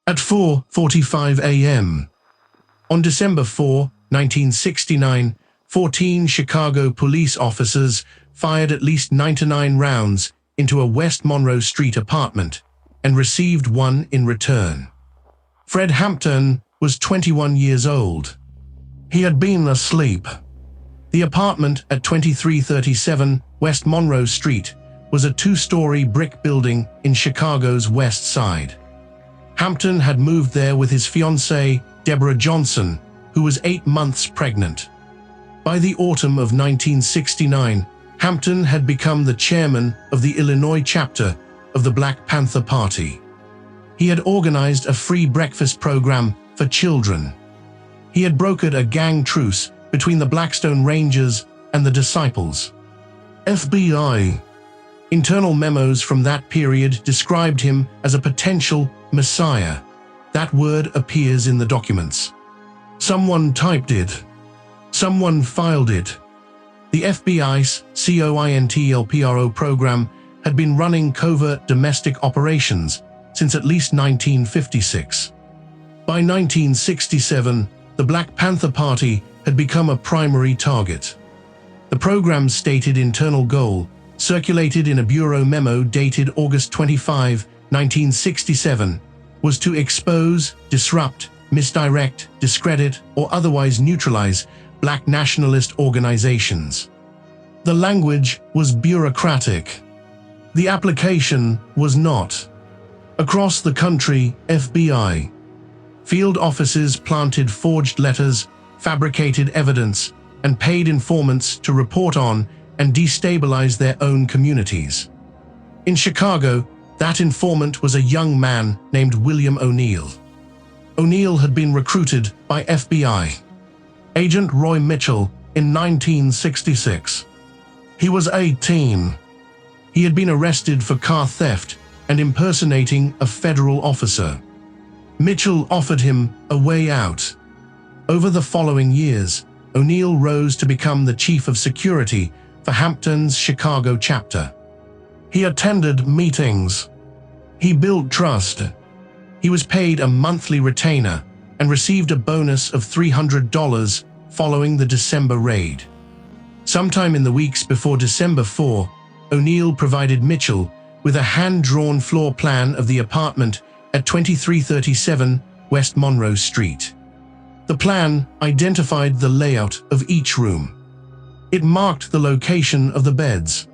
At 4:45 a.m. on December 4, 1969, 14 Chicago police officers fired at least 99 rounds into a West Monroe Street apartment and received one in return. Fred Hampton was 21 years old. He had been asleep. The apartment at 2337 West Monroe Street was a two-story brick building in Chicago's West Side. Hampton had moved there with his fiancée, Deborah Johnson, who was 8 months pregnant. By the autumn of 1969, Hampton had become the chairman of the Illinois chapter of the Black Panther Party. He had organized a free breakfast program for children. He had brokered a gang truce between the Blackstone Rangers and the Disciples. FBI. Internal memos from that period described him as a potential messiah. That word appears in the documents. Someone typed it. Someone filed it. The FBI's COINTELPRO program had been running covert domestic operations since at least 1956. By 1967, the Black Panther Party had become a primary target. The program's stated internal goal, circulated in a bureau memo dated August 25, 1967, was to expose, disrupt, misdirect, discredit, or otherwise neutralize black nationalist organizations. The language was bureaucratic. The application was not. Across the country, FBI field offices planted forged letters, fabricated evidence, and paid informants to report on and destabilize their own communities. In Chicago, that informant was a young man named William O'Neill. O'Neill had been recruited by FBI agent Roy Mitchell in 1966. He was 18. He had been arrested for car theft and impersonating a federal officer. Mitchell offered him a way out. Over the following years, O'Neill rose to become the chief of security for Hampton's Chicago chapter. He attended meetings. He built trust. He was paid a monthly retainer and received a bonus of $300 following the December raid. Sometime in the weeks before December 4, O'Neill provided Mitchell with a hand-drawn floor plan of the apartment at 2337 West Monroe Street. The plan identified the layout of each room. It marked the location of the beds.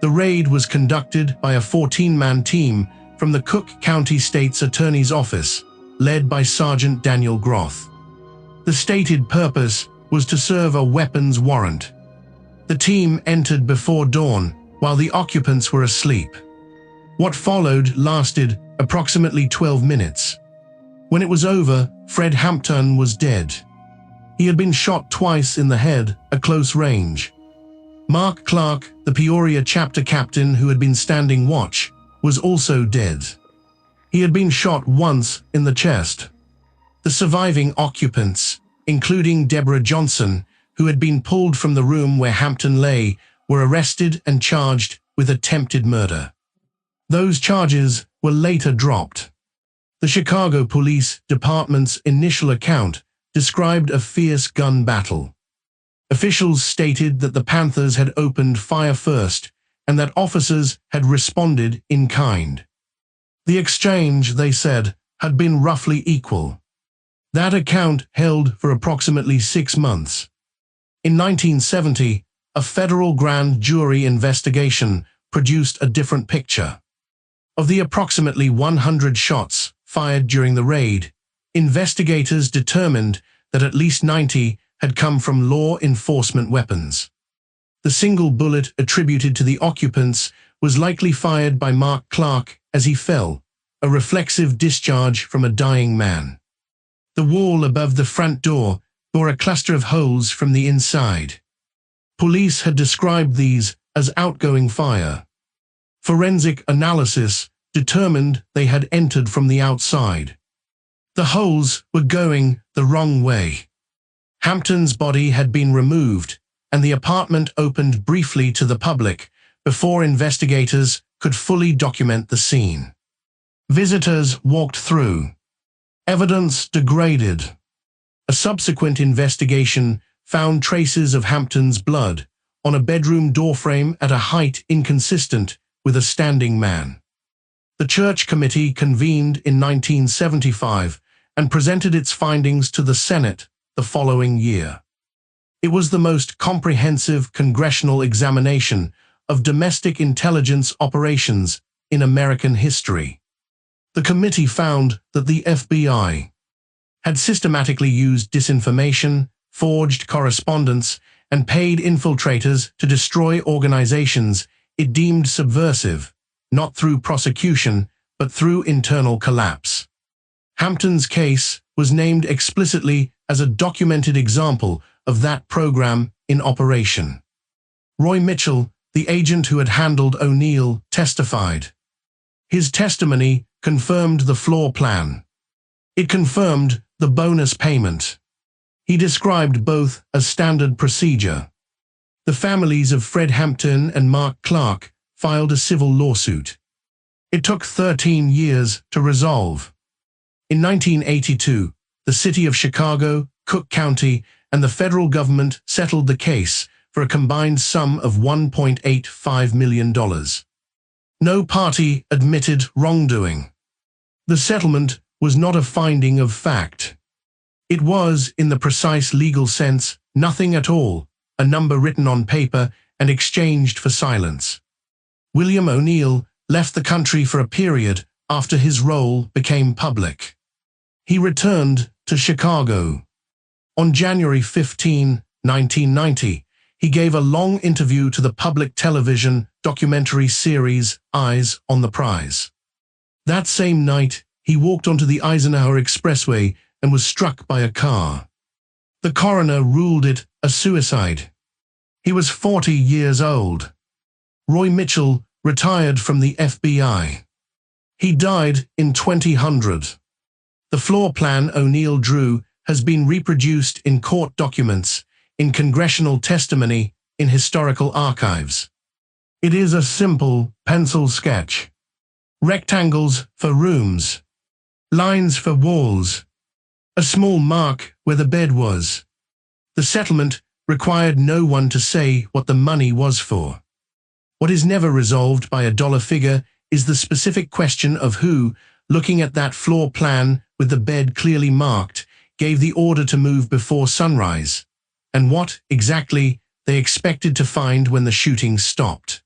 The raid was conducted by a 14-man team from the Cook County State's Attorney's Office, led by Sergeant Daniel Groth. The stated purpose was to serve a weapons warrant. The team entered before dawn while the occupants were asleep. What followed lasted approximately 12 minutes. When it was over, Fred Hampton was dead. He had been shot twice in the head at close range. Mark Clark, the Peoria chapter captain who had been standing watch, was also dead. He had been shot once in the chest. The surviving occupants, including Deborah Johnson, who had been pulled from the room where Hampton lay, were arrested and charged with attempted murder. Those charges were later dropped. The Chicago Police Department's initial account described a fierce gun battle. Officials stated that the Panthers had opened fire first and that officers had responded in kind. The exchange, they said, had been roughly equal. That account held for approximately 6 months. In 1970, a federal grand jury investigation produced a different picture. Of the approximately 100 shots fired during the raid, investigators determined that at least 90 had come from law enforcement weapons. The single bullet attributed to the occupants was likely fired by Mark Clark as he fell, a reflexive discharge from a dying man. The wall above the front door bore a cluster of holes from the inside. Police had described these as outgoing fire. Forensic analysis determined they had entered from the outside. The holes were going the wrong way. Hampton's body had been removed, and the apartment opened briefly to the public before investigators could fully document the scene. Visitors walked through. Evidence degraded. A subsequent investigation found traces of Hampton's blood on a bedroom doorframe at a height inconsistent with a standing man. The Church Committee convened in 1975 and presented its findings to the Senate the following year. It was the most comprehensive congressional examination of domestic intelligence operations in American history. The committee found that the FBI had systematically used disinformation, forged correspondence, and paid infiltrators to destroy organizations it deemed subversive, not through prosecution, but through internal collapse. Hampton's case was named explicitly as a documented example of that program in operation. Roy Mitchell, the agent who had handled O'Neill, testified. His testimony confirmed the floor plan. It confirmed the bonus payment. He described both as standard procedure. The families of Fred Hampton and Mark Clark filed a civil lawsuit. It took 13 years to resolve. In 1982, the city of Chicago, Cook County, and the federal government settled the case for a combined sum of $1.85 million. No party admitted wrongdoing. The settlement was not a finding of fact. It was, in the precise legal sense, nothing at all, a number written on paper and exchanged for silence. William O'Neill left the country for a period after his role became public. He returned to Chicago. On January 15, 1990, he gave a long interview to the public television documentary series Eyes on the Prize. That same night, he walked onto the Eisenhower Expressway and was struck by a car. The coroner ruled it a suicide. He was 40 years old. Roy Mitchell retired from the FBI. He died in 2000. The floor plan O'Neill drew has been reproduced in court documents, in congressional testimony, in historical archives. It is a simple pencil sketch. Rectangles for rooms. Lines for walls. A small mark where the bed was. The settlement required no one to say what the money was for. What is never resolved by a dollar figure is the specific question of who, looking at that floor plan with the bed clearly marked, gave the order to move before sunrise, and what, exactly, they expected to find when the shooting stopped.